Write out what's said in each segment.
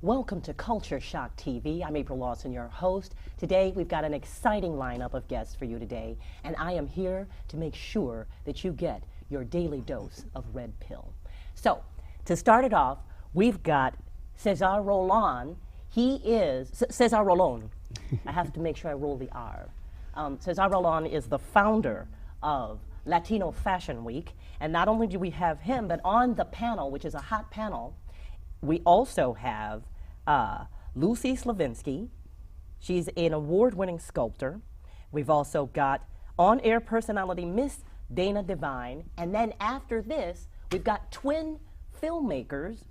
Welcome to Culture Shock TV. I'm April Lawson, your host. Today, we've got an exciting lineup of guests for you today, and I am here to make sure that you get your daily dose of red pill. So, to start it off, we've got Cesar Rolon. He is, Cesar Rolon. I have to make sure I roll the R. Cesar Rolon is the founder of Latino Fashion Week, and not only do we have him, but on the panel, which is a hot panel, we also have Lucy Slivinski. She's an award-winning sculptor. We've also got on-air personality Miss Dana Devine. And then after this, we've got twin filmmakers,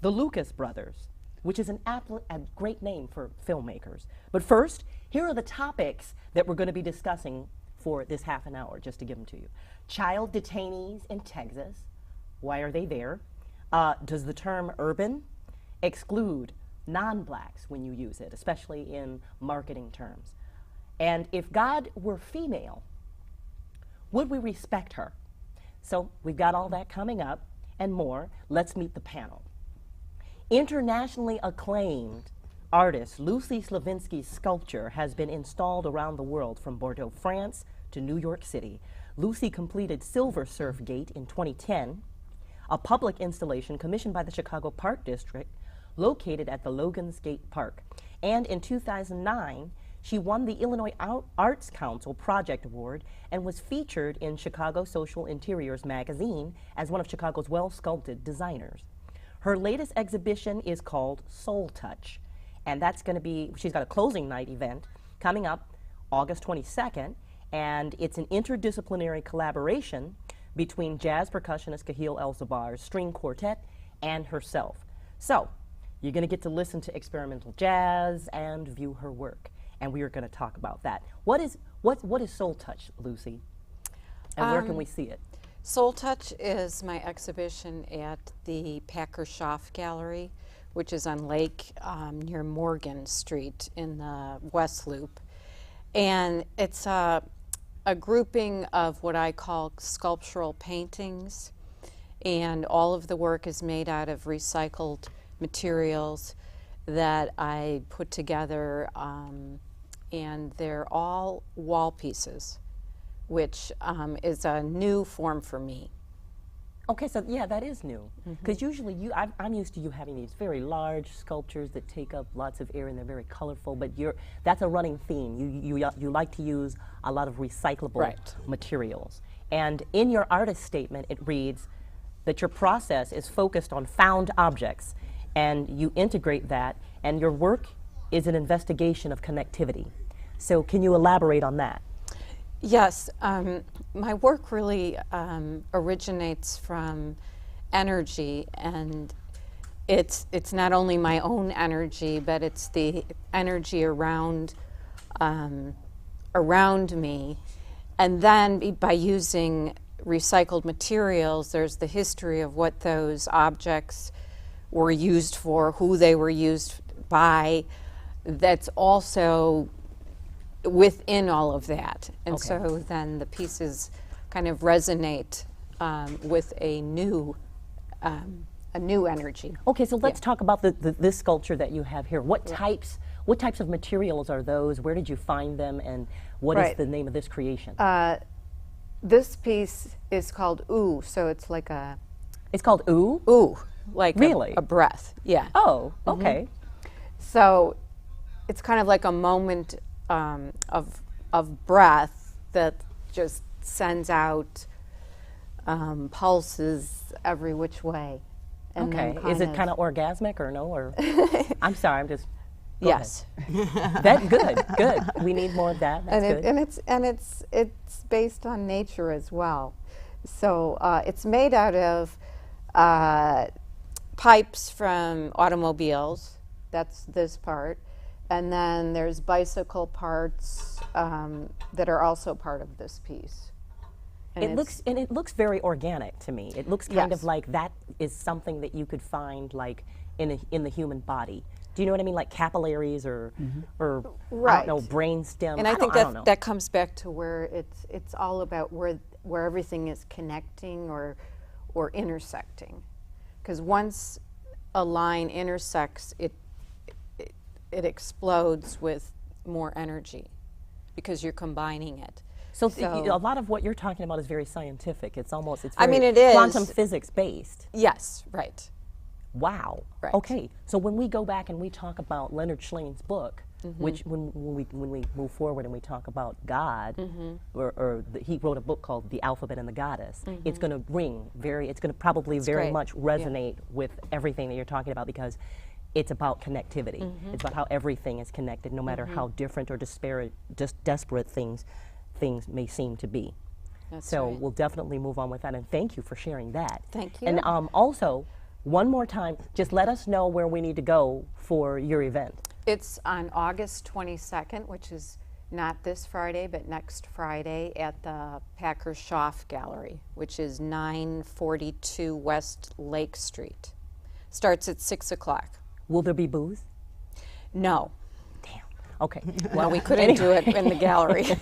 the Lucas brothers, which is a great name for filmmakers. But first, here are the topics that we're going to be discussing for this half an hour, just to give them to you. Child detainees in Texas. Why are they there? Does the term urban exclude non-blacks when you use it, especially in marketing terms? And if God were female, would we respect her? So we've got all that coming up and more. Let's meet the panel. Internationally acclaimed artist Lucy Slivinski's sculpture has been installed around the world, from Bordeaux, France to New York City. Lucy completed Silver Surf Gate in 2010, a public installation commissioned by the Chicago Park District located at the Logan's Gate Park. And in 2009, she won the Illinois Arts Council Project Award and was featured in Chicago Social Interiors magazine as one of Chicago's well-sculpted designers. Her latest exhibition is called Soul Touch, and that's going to be, she's got a closing night event coming up August 22nd, and it's an interdisciplinary collaboration between jazz percussionist Kahil El-Zabar's string quartet and herself. So, you're going to get to listen to experimental jazz and view her work, and we are going to talk about that. What is Soul Touch, Lucy, and where can we see it? Soul Touch is my exhibition at the Packer-Schaff Gallery, which is on Lake near Morgan Street in the West Loop. And it's a grouping of what I call sculptural paintings, and all of the work is made out of recycled materials that I put together, and they're all wall pieces, which is a new form for me. Okay, so yeah, that is new. Because usually I'm used to you having these very large sculptures that take up lots of air and they're very colorful, but that's a running theme. You like to use a lot of recyclable materials. And in your artist statement, it reads that your process is focused on found objects, and you integrate that, and your work is an investigation of connectivity. So can you elaborate on that? Yes, my work really originates from energy, and it's not only my own energy, but it's the energy around me. And then by using recycled materials, there's the history of what those objects were used for, who they were used by. That's also within all of that, and so then the pieces kind of resonate with a new energy. Okay, so let's talk about this sculpture that you have here. What types of materials are those? Where did you find them, and what is the name of this creation? This piece is called Ooh, so it's like a... It's called Ooh? Ooh, like really? a breath, yeah. Oh, okay. So it's kind of like a moment of breath that just sends out pulses every which way. And is it kind of orgasmic or no? Or I'm sorry, I'm just. Yes. That's good. Good. We need more of that. That's good. And it's based on nature as well. So it's made out of pipes from automobiles. That's this part. And then there's bicycle parts that are also part of this piece. And it looks very organic to me. It looks kind of like that is something that you could find like in the human body. Do you know what I mean? Like capillaries or I don't know, brain stem. And I think that comes back to where it's all about where everything is connecting or intersecting. Because once a line intersects, it explodes with more energy because you're combining it. So, a lot of what you're talking about is very scientific. It's almost, it's I very mean, it is quantum physics based. Yes, right. Wow. Right. Okay. So when we go back and we talk about Leonard Schlien's book, which when we move forward and we talk about God, he wrote a book called The Alphabet and the Goddess. It's going to ring it's going to probably very much resonate with everything that you're talking about, because it's about connectivity. It's about how everything is connected, no matter how different or disparate, just desperate things may seem to be. That's so right. we'll definitely move on with that, and thank you for sharing that. Thank you. And also, one more time, just let us know where we need to go for your event. It's on August 22nd, which is not this Friday, but next Friday at the Packer Schaff Gallery, which is 942 West Lake Street. Starts at 6 o'clock. Will there be booze? No. Damn. Okay. Well, we couldn't do it in the gallery.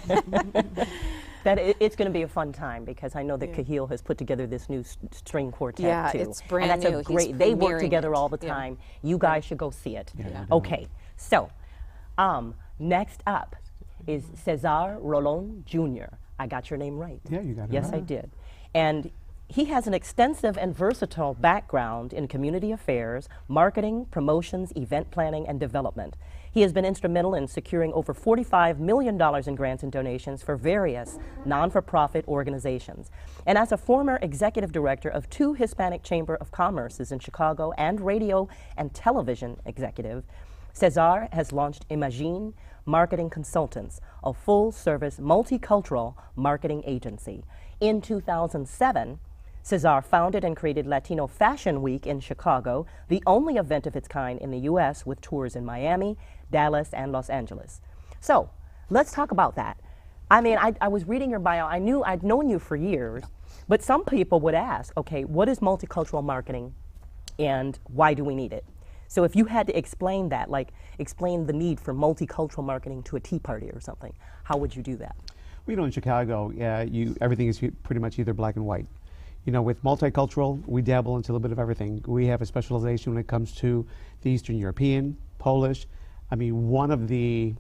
It's going to be a fun time, because I know that Cahill has put together this new string quartet Yeah, too. it's brand and that's new. a great. He's They work premiering together it. all the Yeah. time. You guys should go see it. Yeah. Okay. So, next up is Cesar Rolon Jr. I got your name right. Yeah, you got it Yes, right. I did. And he has an extensive and versatile background in community affairs, marketing, promotions, event planning, and development. He has been instrumental in securing over $45 million in grants and donations for various non-for-profit organizations. And as a former executive director of 2 Hispanic Chamber of Commerces in Chicago and radio and television executive, Cesar has launched Imagine Marketing Consultants, a full-service multicultural marketing agency. In 2007, Cesar founded and created Latino Fashion Week in Chicago, the only event of its kind in the U.S. with tours in Miami, Dallas, and Los Angeles. So let's talk about that. I mean, I was reading your bio. I'd known you for years, but some people would ask, okay, what is multicultural marketing and why do we need it? So if you had to explain that, like explain the need for multicultural marketing to a tea party or something, how would you do that? Well, you know, in Chicago, everything is pretty much either black and white. You know, with multicultural, we dabble into a little bit of everything. We have a specialization when it comes to the Eastern European, Polish. I mean, one of the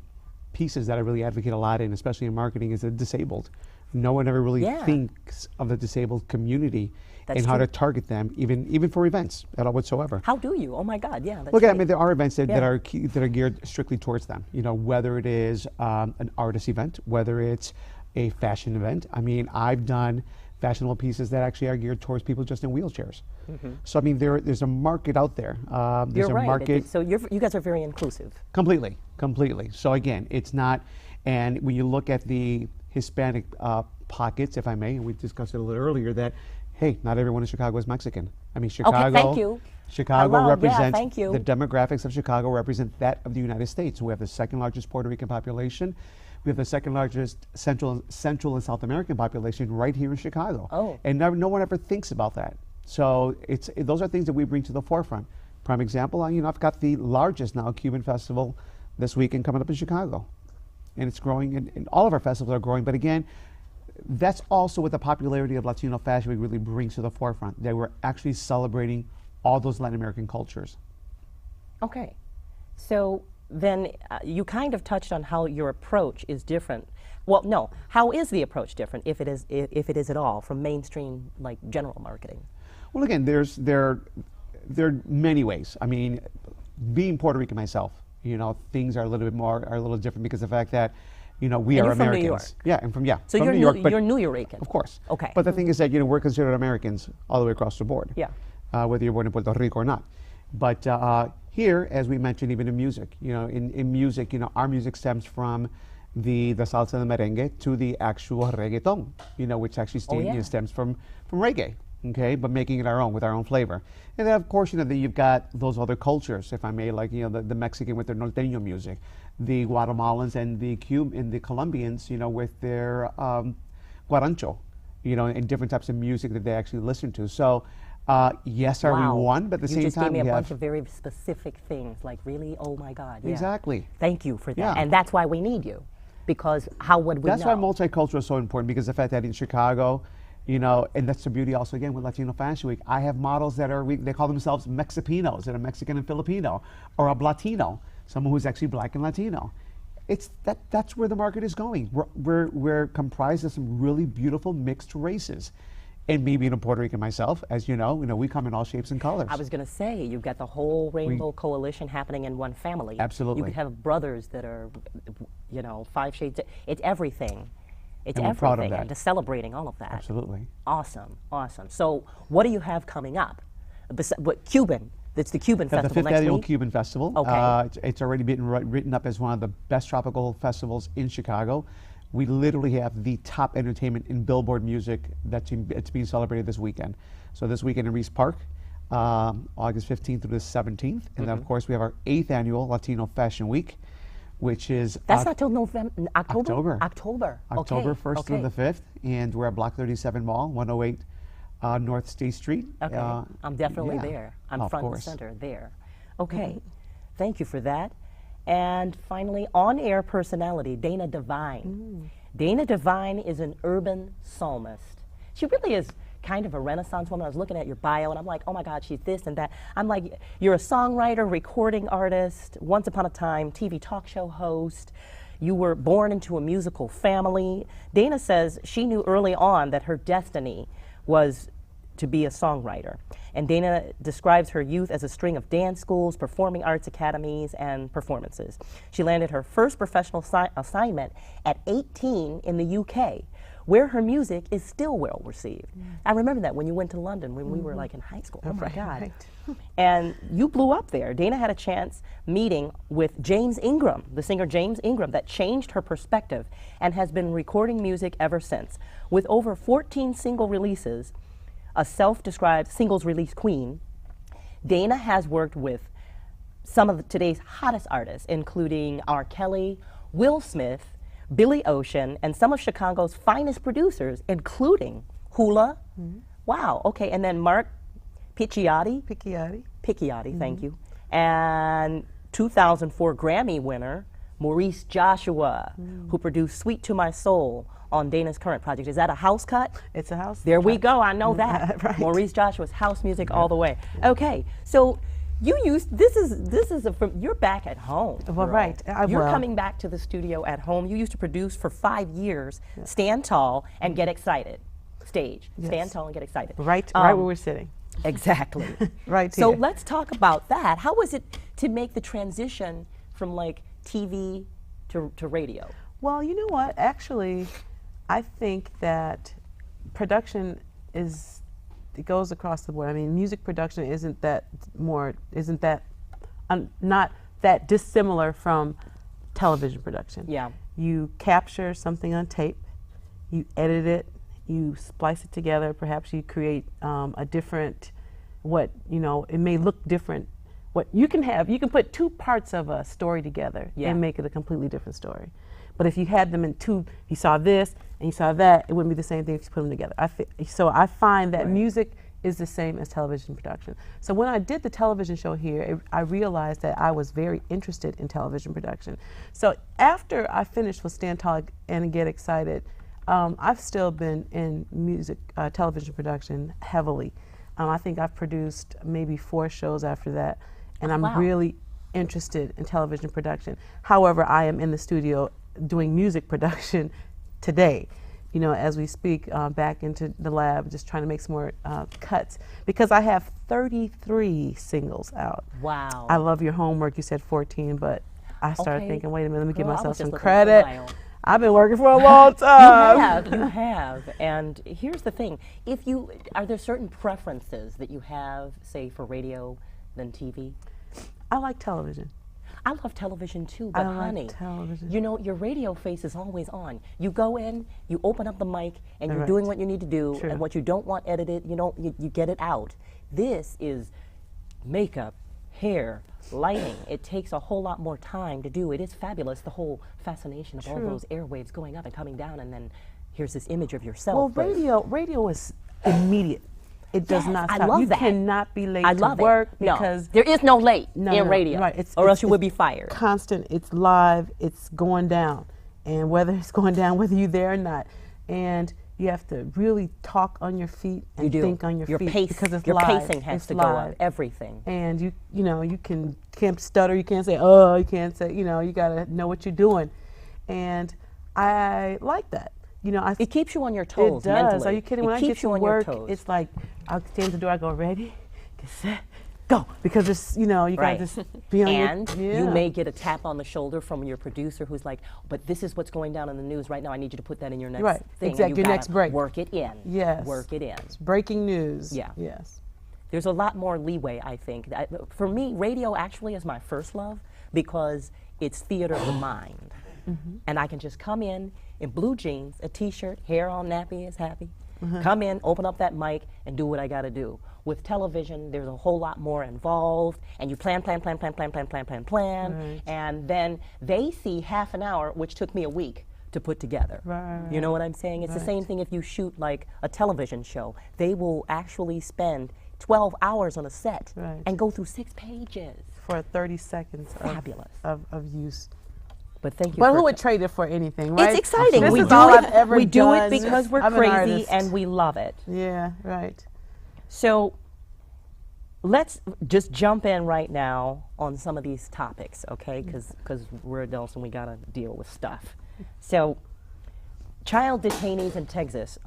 pieces that I really advocate a lot in, especially in marketing, is the disabled. No one ever really thinks of the disabled community and how to target them, even for events at all whatsoever. How do you? Oh my God, yeah. Look, I mean, there are events that are geared strictly towards them. You know, whether it is an artist event, whether it's a fashion event. I mean, I've done fashionable pieces that actually are geared towards people just in wheelchairs. So I mean, there's a market out there. There's You're a right. market. So you guys are very inclusive. Completely. So again, it's not, and when you look at the Hispanic pockets, if I may, and we discussed it a little earlier, that, hey, not everyone in Chicago is Mexican. I mean, Chicago, thank you. Chicago Hello, represents, thank you. the demographics of Chicago represent that of the United States. We have the second largest Puerto Rican population. We have the second largest Central and South American population right here in Chicago. Oh. And no one ever thinks about that. So those are things that we bring to the forefront. Prime example, I've got the largest now Cuban festival this weekend coming up in Chicago. And it's growing, and all of our festivals are growing. But again, that's also what the popularity of Latino Fashion Week really brings to the forefront, that we're actually celebrating all those Latin American cultures. Okay. So then you kind of touched on how your approach is different. Well, no, how is the approach different, if it is at all, from mainstream, like, general marketing? Well, again, there are many ways. I mean, being Puerto Rican myself, things are a little different because of the fact that, we And are you're from New Americans. York. Yeah, and from So from you're New York, but you're New Yorican. of course. Okay. But the thing is that we're considered Americans all the way across the board. Yeah. Whether you're born in Puerto Rico or not. But here, as we mentioned, even in music, in music, our music stems from the salsa and the merengue to the actual reggaeton, which actually stems from reggae. Okay, but making it our own with our own flavor. And then, of course, then you've got those other cultures, if I may, like the Mexican with their norteño music, the Guatemalans and the Colombians, with their guarancho, and different types of music that they actually listen to. So, yes, are we one? But at the same You just time, gave me we a have bunch of very specific things, like, really, oh my God. Yeah. Exactly. Thank you for that. Yeah. And that's why we need you, because how would we That's know? why multicultural is so important, because the fact that in Chicago, and that's the beauty also, again, with Latino Fashion Week, I have models that they call themselves Mexipinos, that are Mexican and Filipino, or a Blatino. someone who's actually Black and Latino. That's where the market is going. We're comprised of some really beautiful mixed races. And me being a Puerto Rican myself, as you know, we come in all shapes and colors. I was going to say, you've got the whole rainbow coalition happening in one family. Absolutely. You could have brothers that are, 5 shades. It's everything. It's And we're everything. proud of that. And just celebrating all of that. Absolutely. Awesome, awesome. So what do you have coming up? What Cuban? It's the Cuban The Festival fifth next annual week? Cuban Festival. Okay. It's already been written up as one of the best tropical festivals in Chicago. We literally have the top entertainment in Billboard music it's being celebrated this weekend. So this weekend in Reese Park, August 15th through the 17th. And then, of course, we have our 8th annual Latino Fashion Week, which is That's not till November, October. October. October Okay, 1st through okay. the 5th. And we're at Block 37 Mall, 108 North State Street. Okay, I'm definitely yeah. there. I'm Of front and course. center there. Okay, thank you for that. And finally, on-air personality, Dana Devine. Dana Devine is an urban psalmist. She really is kind of a Renaissance woman. I was looking at your bio and I'm like, oh my God, she's this and that. I'm like, you're a songwriter, recording artist, once upon a time TV talk show host. You were born into a musical family. Dana says she knew early on that her destiny was to be a songwriter. And Dana describes her youth as a string of dance schools, performing arts academies, and performances. She landed her first professional assignment at 18 in the UK, where her music is still well received. I remember that when you went to London when we were like in high school. Oh my God. And you blew up there. Dana had a chance meeting with James Ingram, the singer James Ingram, that changed her perspective and has been recording music ever since. With over 14 single releases, a self-described singles release queen, Dana has worked with some of today's hottest artists, including R. Kelly, Will Smith, Billy Ocean, and some of Chicago's finest producers, including Hula. Wow, okay, and then Mark Picchiotti, thank you, and 2004 Grammy winner, Maurice Joshua, who produced Sweet to My Soul on Dana's current project. Is that a house cut? It's a house. There we go, I know that. Right. Maurice Joshua's house music all the way. Okay, so you used, this is you're back at home. Well, girl. right. You're coming back to the studio at home. You used to produce for 5 years, Stand Tall and Get Excited. Stage, Stand Tall and Get Excited. Right where we're sitting. Exactly. Right So here. let's talk about that. How was it to make the transition from like TV to radio? Well, you know what? Actually, I think that production it goes across the board. I mean, music production not that dissimilar from television production. Yeah. You capture something on tape, you edit it, you splice it together, perhaps you create a different, it may look different. What you can put two parts of a story together and make it a completely different story. But if you had them in two, you saw this and you saw that, it wouldn't be the same thing if you put them together. So I find that music is the same as television production. So when I did the television show here, I realized that I was very interested in television production. So after I finished with Stand Tall and Get Excited, I've still been in music, television production heavily. I think I've produced maybe 4 shows after that, and I'm really interested in television production. However, I am in the studio doing music production today, as we speak, back into the lab, just trying to make some more cuts, because I have 33 singles out. Wow. I love your homework. You said 14, but I started thinking, wait a minute, let me give Girl, I myself was just some looking credit. for a I've been working for a long time. You have. And here's the thing. Are there certain preferences that you have, say, for radio than TV? I like television. I love television too, but honey, television. your radio face is always on. You go in, you open up the mic, and you're Right. doing what you need to do, True. and what you don't want edited, you get it out. This is makeup, hair, lighting. It takes a whole lot more time to do. It is fabulous, the whole fascination of all True. those airwaves going up and coming down, and then here's this image of yourself. Well, but- radio is immediate. It does Yes, not I stop. love You that. cannot be late I to love work it. No, because there is no late No, in no, radio, right. or else you it's would be fired. Constant. It's live. It's going down, and whether it's going down, whether you're there or not, and You have to really talk on your feet and think on your feet pace, because it's your live. pacing has It's to go up. live. Everything. And you know, you can't stutter. You can't say, oh, you can't say, you know, you gotta know what you're doing. And I like that. You know, It keeps you on your toes it does. mentally. Are you kidding? It When I keeps get to you on your work, toes. it's like I'll stand at the door. I go, ready, get set, go, because it's, you know, you Right. gotta just be on And your. you may get a tap on the shoulder from your producer who's like, but this is what's going down in the news right now. I need you to put that in your next Right. thing. Exactly. And Your you next gotta break. Work it in. Yes. Work it in. Breaking news. Yeah. Yes. There's a lot more leeway, I think. For me, radio actually is my first love because it's theater of the mind. And I can just come in blue jeans, a t-shirt, hair all nappy is happy. Come in, open up that mic, and do what I gotta do. With television, there's a whole lot more involved, and you plan, Right. and then they see half an hour, which took me a week to put together. Right. You know what I'm saying? It's the same thing if you shoot like a television show. They will actually spend 12 hours on a set Right. and go through 6 pages. For 30 seconds Fabulous. of use. But thank you Well, for who would trade it for anything, right? It's exciting. This we is do all it, I've ever we do done. it because we're I'm an crazy artist. and we love it. Yeah, right. So let's just jump in right now on some of these topics, okay? Because we're adults and we gotta deal with stuff. So, child detainees in Texas.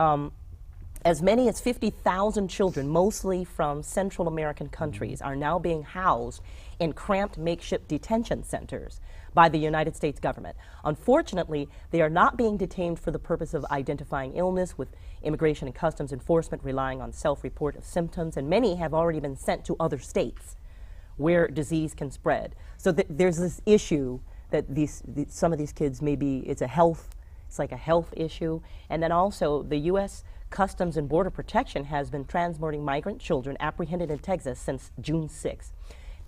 As many as 50,000 children, mostly from Central American countries, are now being housed in cramped makeshift detention centers by the United States government. Unfortunately, they are not being detained for the purpose of identifying illness, with Immigration and Customs Enforcement relying on self-report of symptoms, and many have already been sent to other states where disease can spread. So there's this issue that some of these kids it's like a health issue. And then also the U.S. Customs and Border Protection has been transporting migrant children apprehended in Texas since June 6th.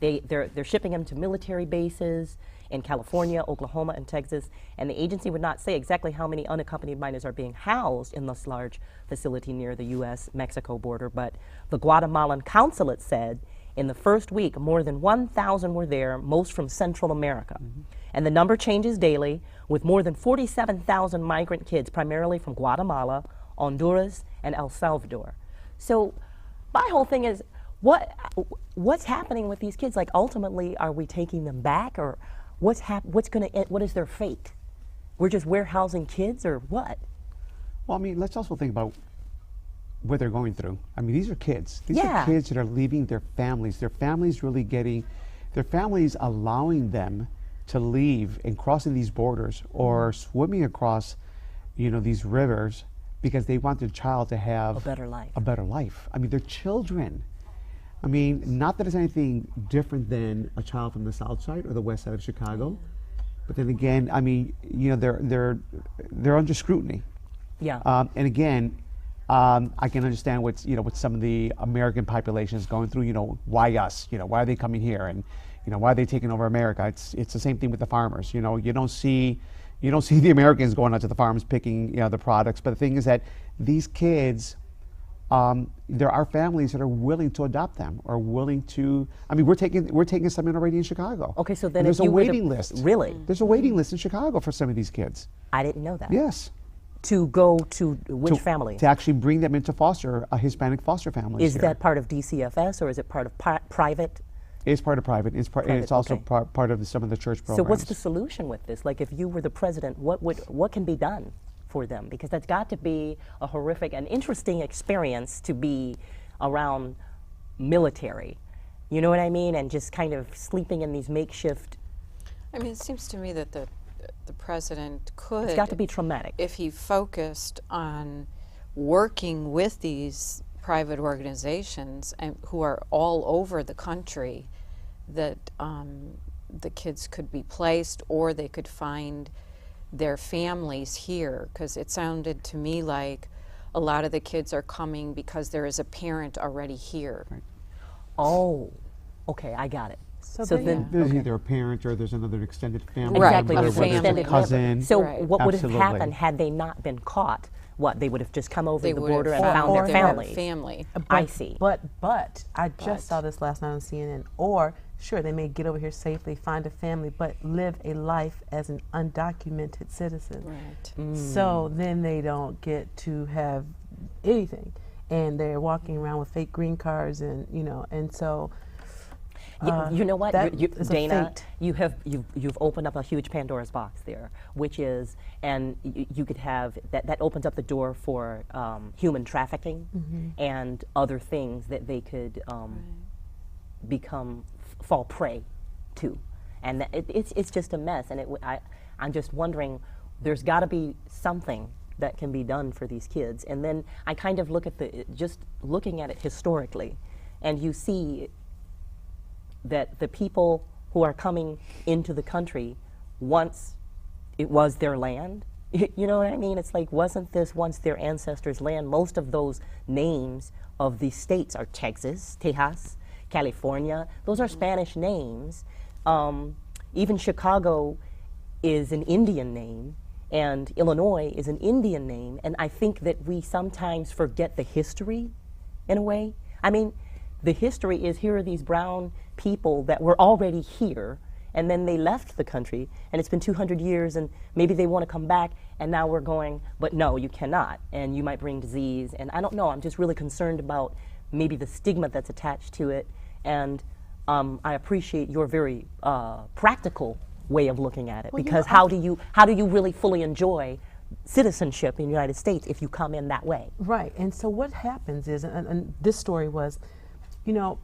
They're shipping them to military bases in California, Oklahoma, and Texas, and the agency would not say exactly how many unaccompanied minors are being housed in this large facility near the U.S.-Mexico border, but the Guatemalan consulate said in the first week more than 1,000 were there, most from Central America. And the number changes daily, with more than 47,000 migrant kids, primarily from Guatemala, Honduras, and El Salvador. So my whole thing is, what's happening with these kids? Like, ultimately, are we taking them back, or what is their fate? We're just warehousing kids, or what? Well, I mean, let's also think about what they're going through. I mean, these are kids. These Yeah. are kids that are leaving their families. Their families allowing them to leave and crossing these borders or swimming across, these rivers because they want their child to have A better life. A better life. I mean, they're children. I mean, not that it's anything different than a child from the South Side or the West Side of Chicago, but then again, I mean, they're under scrutiny. Yeah. And again, I can understand what some of the American population is going through. Why us? Why are they coming here? And why are they taking over America? It's the same thing with the farmers. You don't see the Americans going out to the farms picking the products. But the thing is that these kids, there are families that are willing to adopt them or willing to. I mean, we're taking some in already in Chicago. Okay, so then And if there's a you were to- waiting list. Really? There's a waiting list in Chicago for some of these kids. I didn't know that. Yes. To go to which family? To actually bring them into Hispanic foster families. Is here. that part of DCFS, or is it part of private? It's part of private. It's and it's also okay. part of some of the church programs. So what's the solution with this? Like, if you were the president, what can be done for them? Because that's got to be a horrific and interesting experience to be around military. You know what I mean? And just kind of sleeping in these makeshift. I mean, it seems to me that the president could. It's got to be traumatic. If he focused on working with these private organizations and who are all over the country, that the kids could be placed or they could find their families here, because it sounded to me like a lot of the kids are coming because there is a parent already here. Right. Oh, okay, I got it. So then, There's either a parent or there's another extended family Right, exactly, member, a there's whether an it's family. a cousin. So Right. what would have Absolutely. happened had they not been caught? What, they would have just come over They the would border have and found their their families? family. I see. But I just saw this last night on CNN. Or sure, they may get over here safely, find a family, but live a life as an undocumented citizen. Right. So then they don't get to have anything, and they're walking around with fake green cards, and and so. You know what, that is a Dana, fate. you've opened up a huge Pandora's box there, which is, and you could have that opens up the door for human trafficking and other things that they could fall prey to, and it's just a mess. And I'm just wondering, there's got to be something that can be done for these kids. And then I kind of look at just looking at it historically, and you see that the people who are coming into the country, once it was their land, you know what I mean? It's like, wasn't this once their ancestors' land? Most of those names of these states are Texas, California. Those are Spanish names. Even Chicago is an Indian name, and Illinois is an Indian name. And I think that we sometimes forget the history in a way. I mean, the history is, here are these brown people that were already here, and then they left the country, and it's been 200 years, and maybe they want to come back, and now we're going, but no, you cannot, and you might bring disease. And I don't know, I'm just really concerned about maybe the stigma that's attached to it. And I appreciate your very practical way of looking at it, because how do you really fully enjoy citizenship in the United States if you come in that way? Right. And so what happens is, and this story was,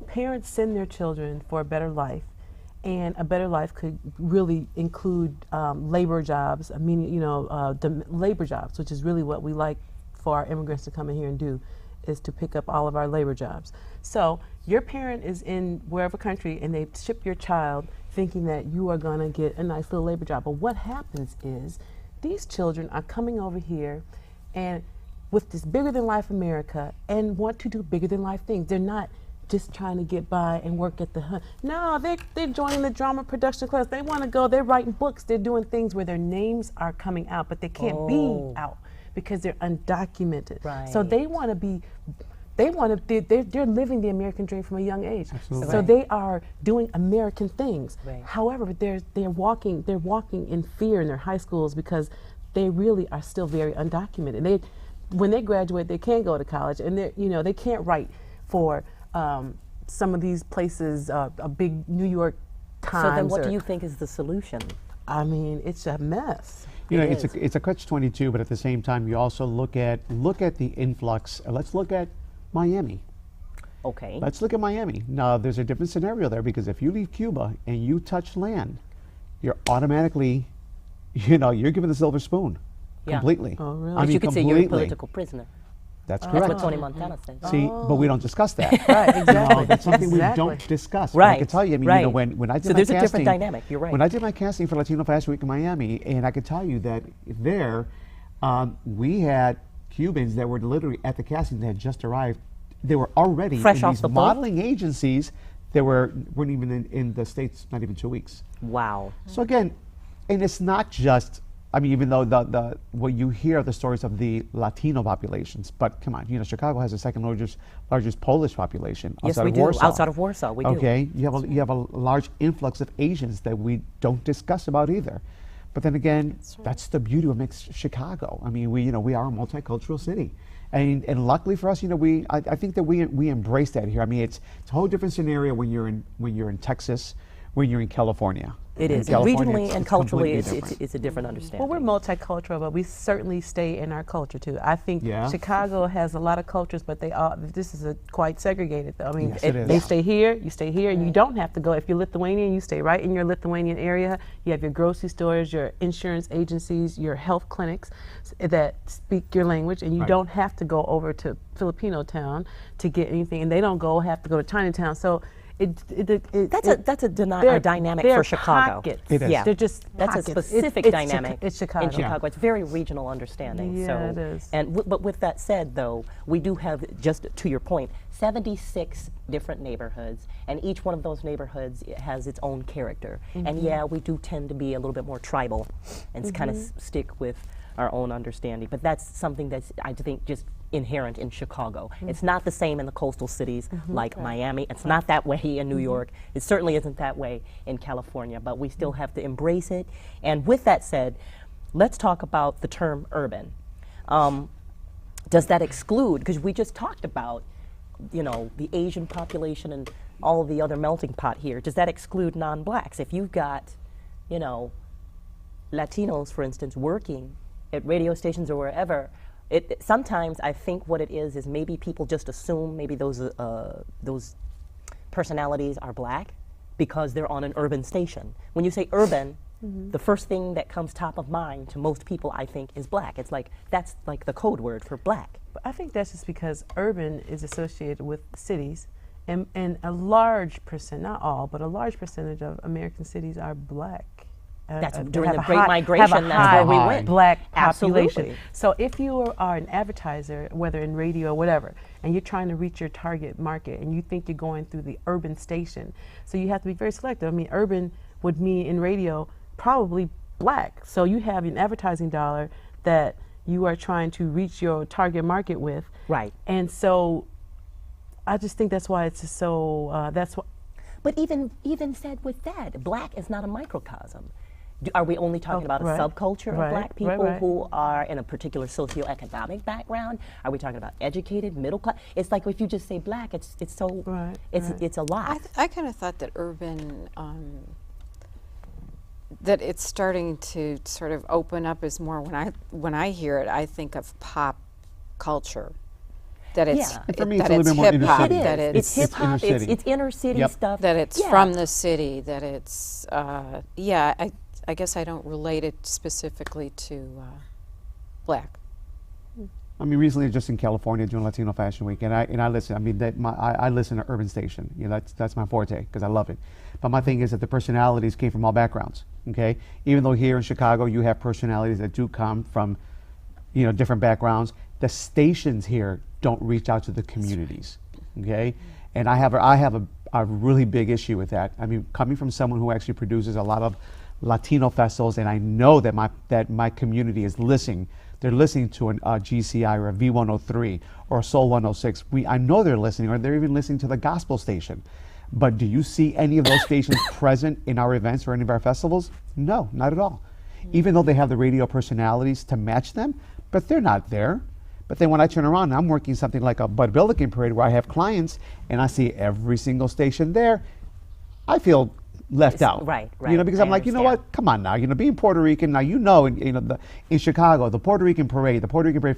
parents send their children for a better life, and a better life could really include labor jobs. I mean, the labor jobs, which is really what we like for our immigrants to come in here and do, is to pick up all of our labor jobs. So your parent is in wherever country, and they ship your child thinking that you are going to get a nice little labor job. But what happens is, these children are coming over here and with this bigger than life America, and want to do bigger than life things. They're not just trying to get by and work at the hunt. No, they're joining the drama production class. They want to go, they're writing books, they're doing things where their names are coming out, but they can't be out because they're undocumented. Right. So they want to be, they're living the American dream from a young age. Absolutely. So they are doing American things. Right. However, they're walking in fear in their high schools because they really are still very undocumented. When they graduate, they can't go to college, and they can't write for some of these places, a big New York Times. So then what do you think is the solution? I mean, it's a mess. It's a catch-22, but at the same time, you also look at the influx. Let's look at Miami. Okay. Let's look at Miami. Now, there's a different scenario there, because if you leave Cuba and you touch land, you're automatically, you're given the silver spoon. Yeah. Completely. Oh, really? But you could say you're a political prisoner. That's That's correct. what Tony Montana said. See, but we don't discuss that. Right, exactly. No, that's something Exactly. we don't discuss. But Right. I can tell you, I mean, right. when I did so my there's casting, a different dynamic. You're right. when I did my casting for Latino Fashion Week in Miami, and I can tell you that there, we had Cubans that were literally at the casting that had just arrived. They were already Fresh in off these the boat? modeling agencies that weren't even in the States, not even 2 weeks. Wow. So again, and it's not just, I mean, even though what you hear the stories of the Latino populations, but come on, Chicago has the second largest Polish population Yes, outside we of do. Warsaw. Outside of Warsaw, we do. Okay, you have a large influx of Asians that we don't discuss about either. But then again, that's the beauty of what makes Chicago. I mean, we are a multicultural city. And luckily for us, I think that we embrace that here. I mean, it's a whole different scenario when you're in Texas, when you're in California. It In is. California, Regionally and culturally, completely different. it's a different understanding. Well, we're multicultural, but we certainly stay in our culture too. I think Yeah. Chicago has a lot of cultures, but this is quite segregated though. I mean, Yes, it is. they stay here, you stay here, and you don't have to go. If you're Lithuanian, you stay right in your Lithuanian area. You have your grocery stores, your insurance agencies, your health clinics that speak your language, and you Right. don't have to go over to Filipino town to get anything, and they don't have to go to Chinatown. So That's a dynamic they're for Chicago. Pockets. It is. Yeah. They're just That's a pockets. specific It's dynamic it's Chicago. in Chicago. It's very regional understanding. Yeah, so, it is. But with that said, though, we do have, just to your point, 76 different neighborhoods, and each one of those neighborhoods has its own character. And yeah, we do tend to be a little bit more tribal and kind of stick with our own understanding. But that's something that's, I think, just inherent in Chicago. It's not the same in the coastal cities like Miami. It's not that way in New York. It certainly isn't that way in California, but we still have to embrace it. And with that said, let's talk about the term urban. Does that exclude, because we just talked about, you know, the Asian population and all of the other melting pot here, does that exclude non-blacks? If you've got, you know, Latinos, for instance, working at radio stations or wherever, sometimes I think what it is maybe people just assume maybe those personalities are black because they're on an urban station. When you say urban, the first thing that comes top of mind to most people, I think, is black. It's like, that's like the code word for black. But I think that's just because urban is associated with cities, and a large percent, not all, but a large percentage of American cities are black. That's They during have the a Great high- Migration, have a that's where we high went. Black population. Absolutely. So if you are an advertiser, whether in radio or whatever, and you're trying to reach your target market, and you think you're going through the urban station, so you have to be very selective. I mean, urban would mean in radio probably black. So you have an advertising dollar that you are trying to reach your target market with. Right. And so I just think that's why it's just so, that's what. But even said with that, black is not a microcosm. Are we only talking about a right. subculture of Right, black people right. who are in a particular socioeconomic background? Are we talking about educated, middle class? It's like if you just say black, it's so, Right, it's a lot. I kind of thought that urban, that it's starting to sort of open up is more, when I hear it, I think of pop culture. That it's, Yeah. And for me, that it's a little bit more hip inner hop, city. It that is. it's, It's hip hop. inner city. It's inner city Yep. stuff. that it's Yeah. from the city, that it's, yeah, I guess I don't relate it specifically to black. I mean, recently, just in California during Latino Fashion Week, and I listen. I mean, I listen to Urban Station. You know, that's my forte because I love it. But my thing is that the personalities came from all backgrounds. Okay, even though here in Chicago you have personalities that do come from, you know, different backgrounds, the stations here don't reach out to the communities. Okay, and I have a really big issue with that. I mean, coming from someone who actually produces a lot of Latino festivals, and I know that my community is listening. They're listening to a GCI or a V103 or a Soul 106. I know they're listening, or they're even listening to the gospel station. But do you see any of those stations present in our events or any of our festivals? No, not at all. Even though they have the radio personalities to match them, but they're not there. But then when I turn around, I'm working something like a Bud Billiken parade where I have clients and I see every single station there, I feel left out. Right, You know, because I I'm like, you know understand. what? Come on now. You know, being Puerto Rican, now in Chicago, the Puerto Rican Parade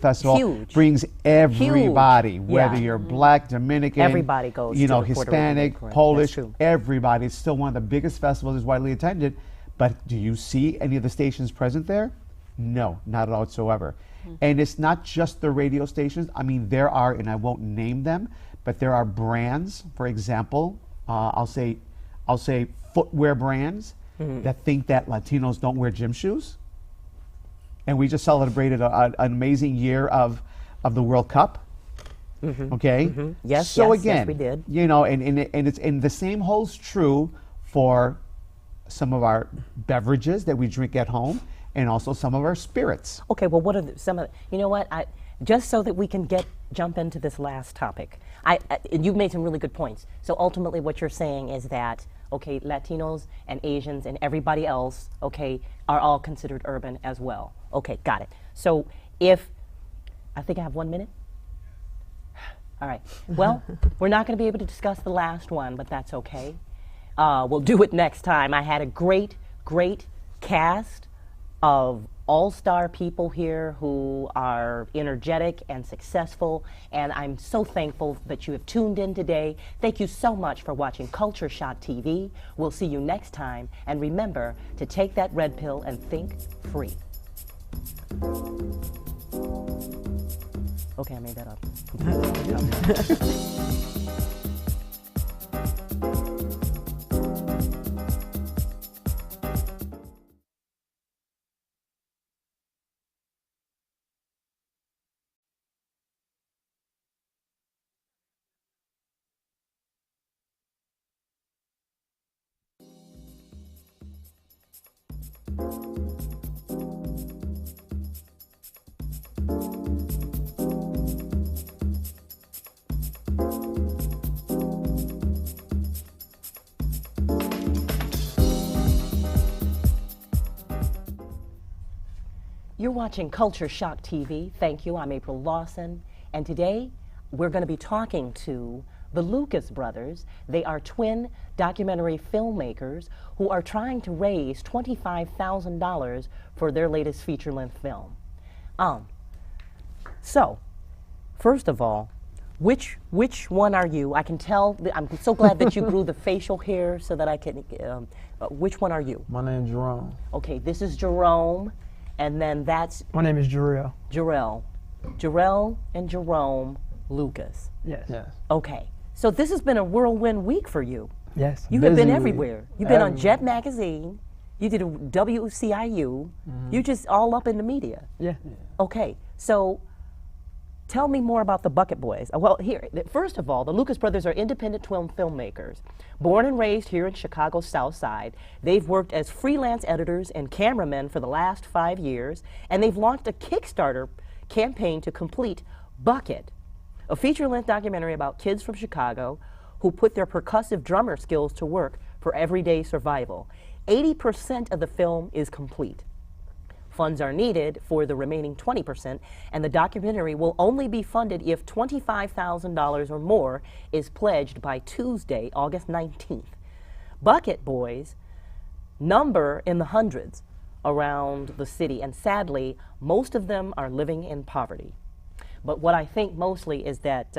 Festival Huge. brings everybody, whether Yeah. you're black, Dominican, Everybody goes you to know, the Puerto Rican Hispanic, Parade. That's Polish, true. everybody. It's still one of the biggest festivals, is widely attended. But do you see any of the stations present there? No, not at all whatsoever. And it's not just the radio stations. I mean, there are, and I won't name them, but there are brands, for example, I'll say footwear brands that think that Latinos don't wear gym shoes. And we just celebrated an amazing year of the World Cup. Okay. Yes, So yes, yes, again, we did. you know, and the same holds true for some of our beverages that we drink at home, and also some of our spirits. Okay, well, what are some of you know what? Just so that we can jump into this last topic, and you've made some really good points. So ultimately, what you're saying is that okay, Latinos and Asians and everybody else, okay, are all considered urban as well. Okay, got it. So I think I have 1 minute. All right. Well, we're not going to be able to discuss the last one, but that's okay. We'll do it next time. I had a great cast of all-star people here who are energetic and successful, and I'm so thankful that you have tuned in today. Thank you so much for watching Culture Shock TV. We'll see you next time, and remember to take that red pill and think free. Okay, I made that up. You're watching Culture Shock TV. Thank you. I'm April Lawson. And today we're going to be talking to the Lucas brothers. They are twin documentary filmmakers who are trying to raise $25,000 for their latest feature-length film. So, first of all, which one are you? I can tell, I'm so glad that you grew the facial hair so that I can, which one are you? My name's Jerome. Okay, this is Jerome, and then that's My name is Jarrell. Jarrell. Jarrell and Jerome Lucas. Yes. Yes. Okay, so this has been a whirlwind week for you. Yes. You have been Busy everywhere. week. You've been on Everywhere. Jet Magazine. You did a WCIU. You're just all up in the media. Yeah. Okay, so tell me more about the Bucket Boys. Well, here, first of all, the Lucas brothers are independent twin filmmakers. Born and raised here in Chicago's South Side, they've worked as freelance editors and cameramen for the last 5 years, and they've launched a Kickstarter campaign to complete Bucket, a feature-length documentary about kids from Chicago who put their percussive drummer skills to work for everyday survival. 80% of the film is complete. Funds are needed for the remaining 20%, and the documentary will only be funded if $25,000 or more is pledged by Tuesday, August 19th. Bucket Boys number in the hundreds around the city, and sadly, most of them are living in poverty. But what I think mostly is that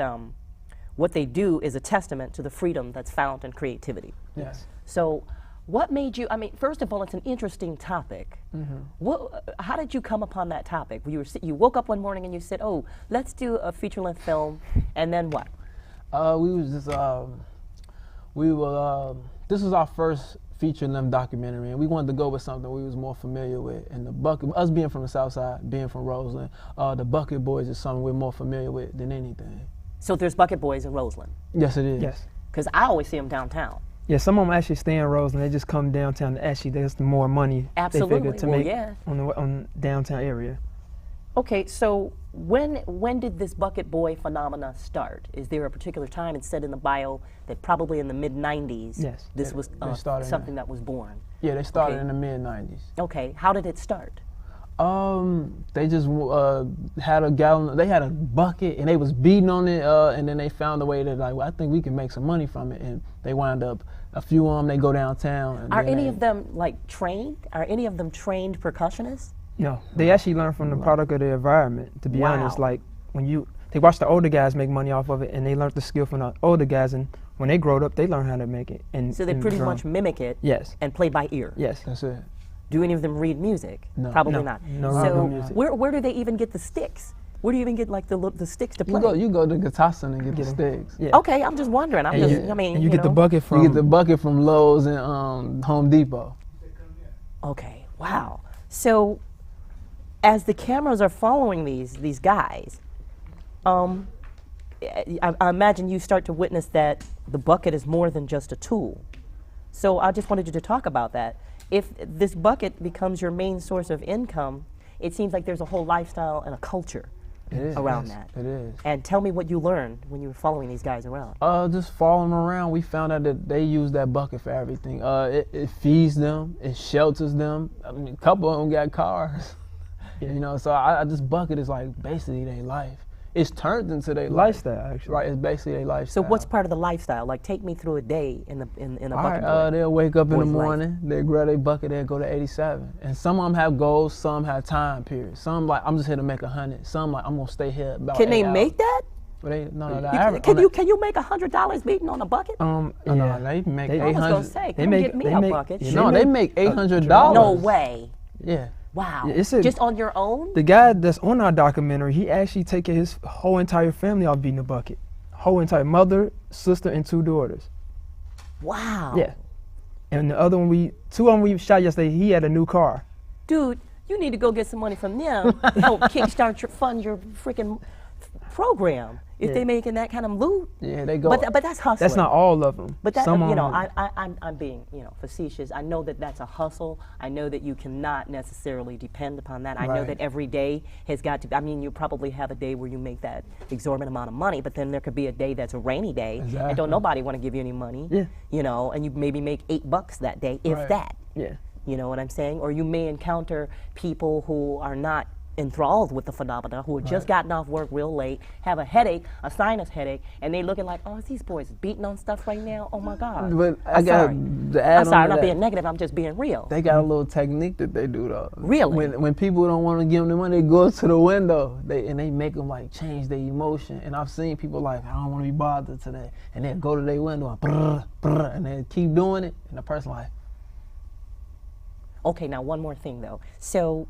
what they do is a testament to the freedom that's found in creativity. Yes. So, what made you, I mean, first of all, it's an interesting topic. How did you come upon that topic? You woke up one morning and you said, oh, let's do a feature-length film, and then what? We was just this was our first feature-length documentary, and we wanted to go with something we was more familiar with. And the Bucket, us being from the South Side, being from Roseland, the Bucket Boys is something we're more familiar with than anything. So there's Bucket Boys in Roseland, Yes, it is. Yes. because I always see them downtown. Yeah, some of them actually stay in Roseland. They just come downtown to actually, there's more money Absolutely. they figure to Well, make yeah. on downtown area. Okay, so when did this Bucket Boy phenomena start? Is there a particular time? It said in the bio that probably in the mid-90s Yes. this was They started in something that was born. Yeah, they started Okay. in the mid-90s. Okay, how did it start? They just had a gallon. They had a bucket, and they was beating on it. And then they found a way to well, I think we can make some money from it. And they wound up. A few of them, they go downtown. And Are then any they- of them like trained? Are any of them trained percussionists? No, they actually learn from the product of the environment. To be honest, Wow. like they watch the older guys make money off of it, and they learned the skill from the older guys, and when they growed up, they learned how to make it. And So they and pretty drum. much mimic it Yes. and play by ear. Yes. That's it. Do any of them read music? No. Probably No. not. No, so no music. where do they even get the sticks? Where do you even get like the sticks to play? You go to Guitar Center and get the 'em. sticks. Yeah. Okay, I'm just wondering. And you, I mean, and you get the know. bucket from. You get the bucket from Lowe's and Home Depot. Okay, wow. So, as the cameras are following these guys, I imagine you start to witness that the bucket is more than just a tool. So I just wanted you to talk about that. If this bucket becomes your main source of income, it seems like there's a whole lifestyle and a culture It is. around yes, that. It is. And tell me what you learned when you were following these guys around. Just following them around, we found out that they use that bucket for everything. It feeds them, it shelters them. I mean, a couple of them got cars. You know, so this bucket is like basically their life. It's turned into their lifestyle, actually. Right, it's basically their So lifestyle. what's part of the lifestyle? Like, take me through a day in a All bucket. right, they'll wake up in the boy's life. morning, they grab their bucket, they'll go to 87. And some of them have goals, some have time periods. Some like, I'm just here to make 100. Some like, I'm gonna stay here about Can 8 they hours. make that? But they, no, the You- average, can you make $100 beating on a bucket? no, Yeah. they make They- I was gonna 800. say, They come make- get me they a make- bucket. yeah, No, they make $800. No way. Yeah. Wow. Yeah, it's a- Just on your own? The guy that's on our documentary, he actually take his whole entire family off beating a bucket. Whole entire mother, sister, and 2 daughters. Wow. Yeah. And the other one, 2 of them we shot yesterday, he had a new car. Dude, you need to go get some money from them to help fund your freaking program. If Yeah. they making that kind of loot. Yeah, they go. But that's hustling. That's not all of them. But that, Some you of know, 'em- I'm being, facetious. I know that that's a hustle. I know that you cannot necessarily depend upon that. I know Right. that every day has got to, I mean, you probably have a day where you make that exorbitant amount of money, but then there could be a day that's a rainy day, and Exactly. don't nobody want to give you any money, Yeah. and you maybe make $8 that day, if Right. that. Yeah. You know what I'm saying? Or you may encounter people who are not enthralled with the phenomena, who had just gotten off work real late, have a headache, a sinus headache, and they looking like, oh, is these boys beating on stuff right now? Oh my God. But I I'm got sorry. to add I'm sorry, on I'm to not that. being negative, I'm just being real. They got a little technique that they do though. Really? When people don't want to give them the money, they go up to the window. They make them like change their emotion. And I've seen people like, I don't want to be bothered today, and they go to their window and brr, brr, and they keep doing it, and the person like. Okay, now one more thing though. So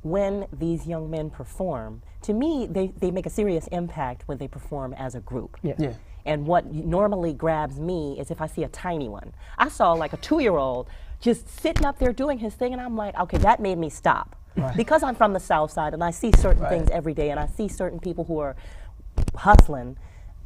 when these young men perform, to me, they make a serious impact when they perform as a group. Yeah. And what normally grabs me is if I see a tiny one. I saw like a 2-year-old just sitting up there doing his thing, and I'm like, okay, that made me stop. Right. Because I'm from the South Side and I see certain things every day, and I see certain people who are hustling,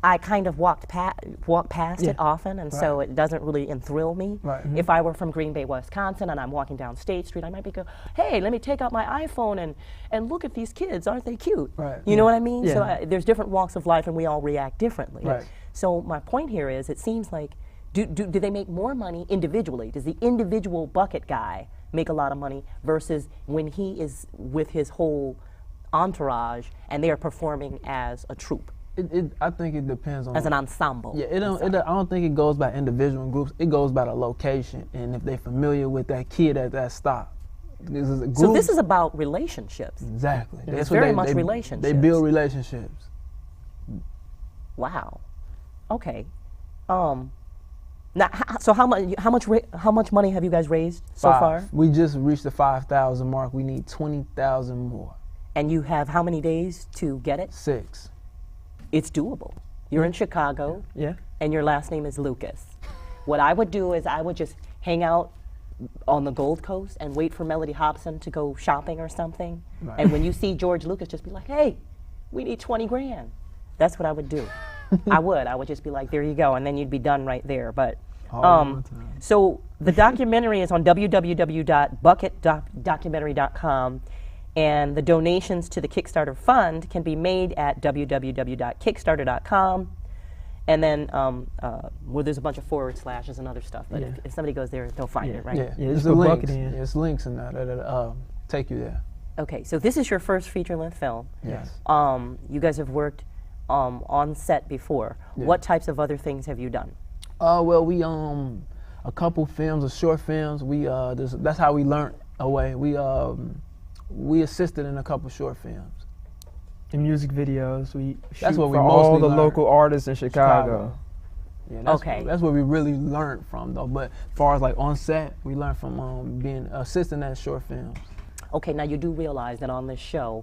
I kind of walk past it often, and so it doesn't really enthrill me. Right. If I were from Green Bay, Wisconsin, and I'm walking down State Street, I might be go, hey, let me take out my iPhone and look at these kids, aren't they cute? Right. You know what I mean? Yeah. So there's different walks of life, and we all react differently. Right. So my point here is, it seems like, do they make more money individually? Does the individual bucket guy make a lot of money versus when he is with his whole entourage and they are performing as a troupe? I think it depends on As an ensemble. Yeah, I don't think it goes by individual and groups. It goes by the location and if they're familiar with that kid at that stop. So this is about relationships. Exactly. It's That's what very much relationships. They build relationships. Wow. Okay. Now, so how much money have you guys raised so far? We just reached the 5,000 mark. We need 20,000 more. And you have how many days to get it? 6. It's doable. You're in Chicago. Yeah. And your last name is Lucas. What I would do is I would just hang out on the Gold Coast and wait for Melody Hobson to go shopping or something. Right. And when you see George Lucas, just be like, hey, we need 20 grand. That's what I would do. I would just be like, there you go, and then you'd be done right there. But so the documentary is on www.bucketdocumentary.com, and the donations to the Kickstarter fund can be made at www.kickstarter.com. And then well, there's a bunch of forward slashes and other stuff, but if somebody goes there, they'll find it, right? Yeah, just there's put links. Bucket in. There's links in that that'll take you there. Okay, so this is your first feature-length film. Yes. You guys have worked on set before. Yeah. What types of other things have you done? Well, we a couple films, or short films. We that's how we learned away. We assisted in a couple short films. In music videos, we That's shoot what we for all mostly the learned. local artists in Chicago. Yeah, that's Okay. That's what we really learned from, though. But as far as like on set, we learned from being assisting at short films. Okay, now you do realize that on this show,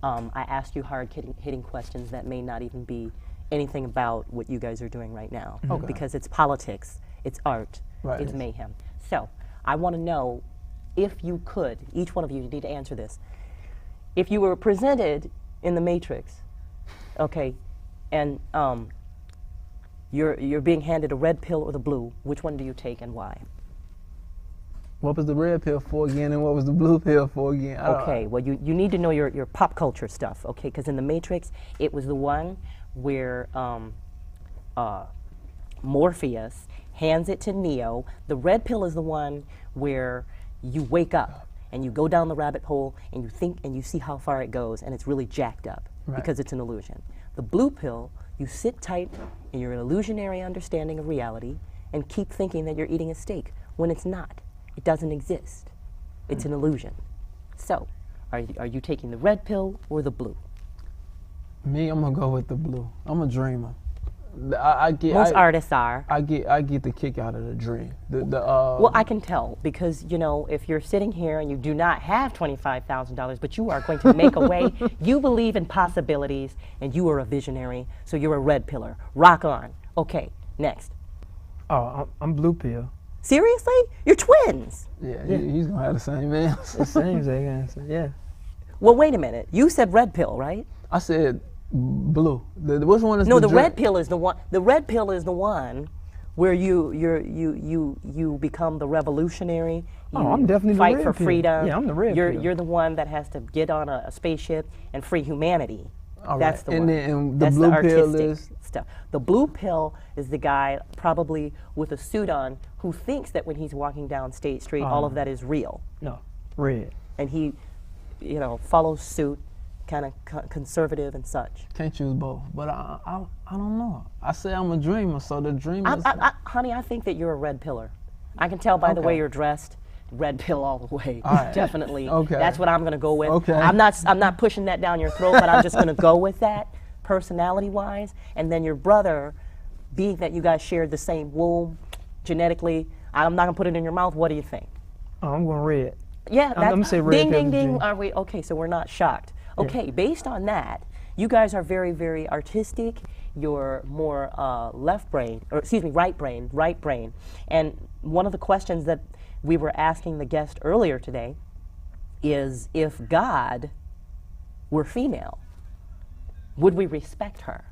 I asked you hard-hitting questions that may not even be anything about what you guys are doing right now. Okay. Because it's politics, it's art, Right. it's mayhem. So I want to know, if you could, each one of you need to answer this. If you were presented in the Matrix, okay, and you're being handed a red pill or the blue, which one do you take and why? What was the red pill for again, and what was the blue pill for again? Okay, well, you need to know your pop culture stuff, okay? Because in the Matrix, it was the one where Morpheus hands it to Neo. The red pill is the one where you wake up and you go down the rabbit hole and you think and you see how far it goes, and it's really jacked up because it's an illusion. The blue pill, you sit tight in your illusionary understanding of reality and keep thinking that you're eating a steak when it's not. It doesn't exist. It's an illusion. So, are you taking the red pill or the blue? Me, I'm gonna go with the blue. I'm a dreamer. Most artists are. I get the kick out of the dream. Well, I can tell because, you know, if you're sitting here and you do not have $25,000, but you are going to make a way, you believe in possibilities, and you are a visionary, so you're a red pillar. Rock on. Okay, next. Oh, I'm blue pill. Seriously? You're twins. Yeah. He's gonna have the same answer. The same as they answer. Yeah. Well, wait a minute. You said red pill, right? I said blue. Which one is No, the the red pill is the one. The red pill is the one where you become the revolutionary. You Oh, I'm definitely the fight red for pill. freedom. Yeah, I'm the red you're, pill. You're the one that has to get on a spaceship and free humanity. All That's right. the And one. then the That's blue the pill artistic is? stuff. The blue pill is the guy probably with a suit on who thinks that when he's walking down State Street, all of that is real, No, red. and he you know, follow suit, kind of conservative and such? Can't choose both, but I don't know. I say I'm a dreamer, so the dream is. Honey, I think that you're a red pillar. I can tell by the way Okay. you're dressed. Red pill all the way. All right. Definitely. Okay. That's what I'm going to go with. Okay. I'm not pushing that down your throat, but I'm just going to go with that personality-wise. And then your brother, being that you guys shared the same womb genetically, I'm not going to put it in your mouth. What do you think? Oh, I'm going red. Yeah, I'm gonna say red ding, pill ding, ding. gene. Are we okay? So we're not shocked. Okay, based on that, you guys are very, very artistic. You're more left brain, or excuse me, right brain. And one of the questions that we were asking the guest earlier today is, if God were female, would we respect her?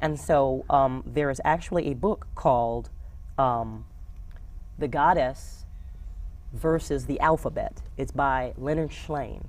And so there is actually a book called The Goddess versus the Alphabet. It's by Leonard Shlain.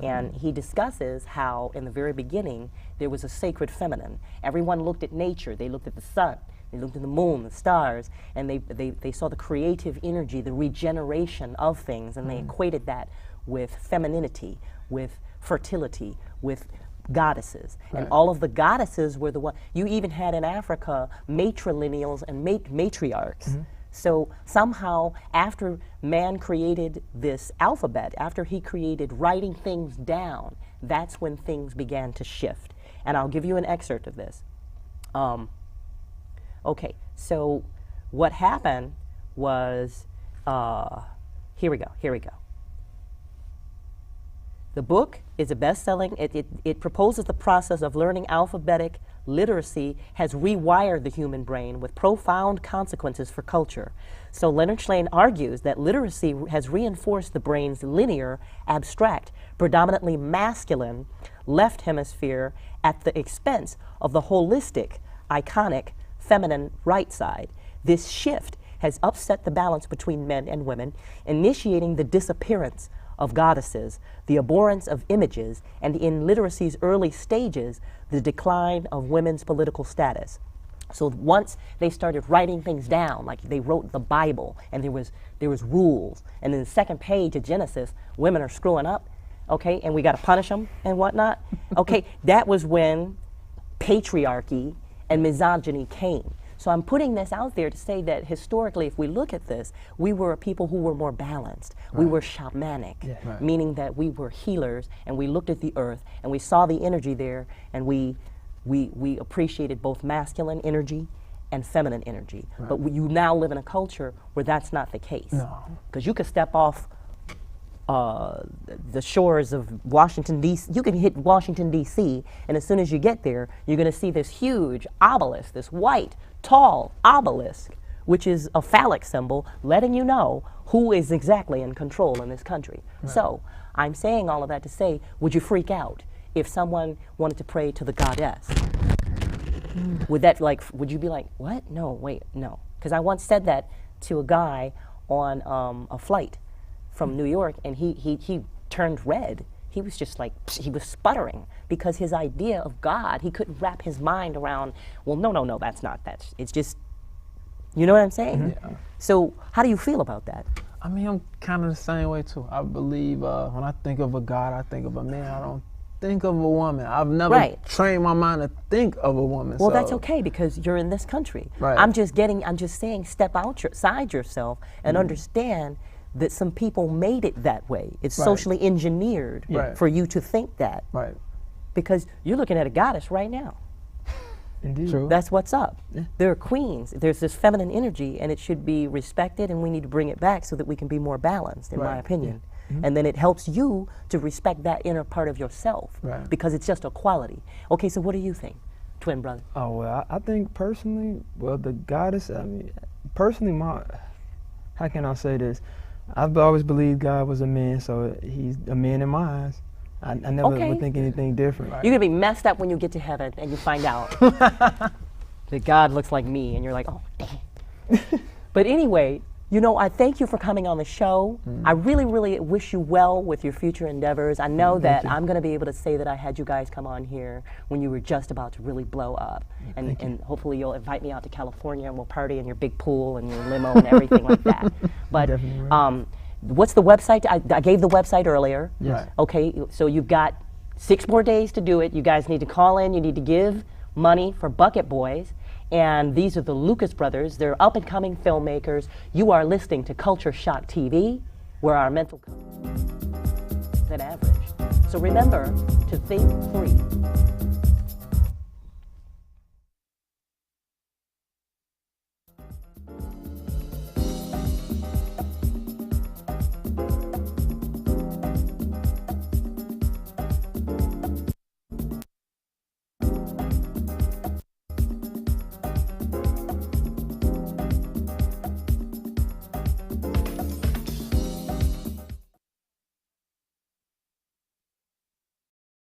And he discusses how in the very beginning there was a sacred feminine. Everyone looked at nature. They looked at the sun. They looked at the moon, the stars, and they saw the creative energy, the regeneration of things, and they equated that with femininity, with fertility, with goddesses. And all of the goddesses were the one. You even had in Africa matrilineals and matriarchs. So somehow, after man created this alphabet, after he created writing things down, that's when things began to shift. And I'll give you an excerpt of this. Okay, so what happened was, here we go. The book is a best-selling, it proposes the process of learning alphabetic literacy has rewired the human brain with profound consequences for culture. So Leonard Shlain argues that literacy has reinforced the brain's linear, abstract, predominantly masculine left hemisphere at the expense of the holistic, iconic, feminine right side. This shift has upset the balance between men and women, initiating the disappearance of goddesses, the abhorrence of images, and in literacy's early stages, the decline of women's political status. So once they started writing things down, like they wrote the Bible, and there was rules, and in the second page of Genesis, women are screwing up, okay, and we got to punish them and whatnot. Okay, that was when patriarchy and misogyny came. So I'm putting this out there to say that historically, if we look at this, we were a people who were more balanced. We were shamanic, meaning that we were healers, and we looked at the earth, and we saw the energy there, and we appreciated both masculine energy and feminine energy. But you now live in a culture where that's not the case. Because you could step off the shores of Washington, D.C. You can hit Washington, D.C., and as soon as you get there, you're going to see this huge obelisk, this white, tall obelisk, which is a phallic symbol, letting you know who is exactly in control in this country. So I'm saying all of that to say, would you freak out if someone wanted to pray to the goddess? Would that, like, would you be like, what? No, wait, no. Because I once said that to a guy on a flight from New York, and he turned red. He was just like, he was sputtering because his idea of God, he couldn't wrap his mind around, well, no, that's not, it's just, you know what I'm saying? So how do you feel about that? I mean, I'm kind of the same way too. I believe when I think of a God, I think of a man. I don't think of a woman. I've never trained my mind to think of a woman. Well, so. that's okay because you're in this country. Right. I'm just saying, step outside yourself and understand that some people made it that way. It's socially engineered for you to think that. Right. Because you're looking at a goddess right now. Indeed. True. That's what's up. There are queens. There's this feminine energy, and it should be respected, and we need to bring it back so that we can be more balanced, in my opinion. And then it helps you to respect that inner part of yourself because it's just a quality. Okay, so what do you think, twin brother? Oh, well, I think personally, well, the goddess, I mean, personally, how can I say this? I've always believed God was a man, so he's a man in my eyes. I never would think anything different. You're gonna be messed up when you get to heaven and you find out that God looks like me, and you're like, oh, dang. But anyway, you know, I thank you for coming on the show. I really, really wish you well with your future endeavors. I know that I'm going to be able to say that I had you guys come on here when you were just about to really blow up. And hopefully you'll invite me out to California and we'll party in your big pool and your limo and everything like that. But What's the website? I gave the website earlier. Yes. Right. Okay, so you've got 6 more days to do it. You guys need to call in. You need to give money for Bucket Boys. And these are the Lucas brothers. They're up-and-coming filmmakers. You are listening to Culture Shock TV, where our mental is at average. So remember to think free.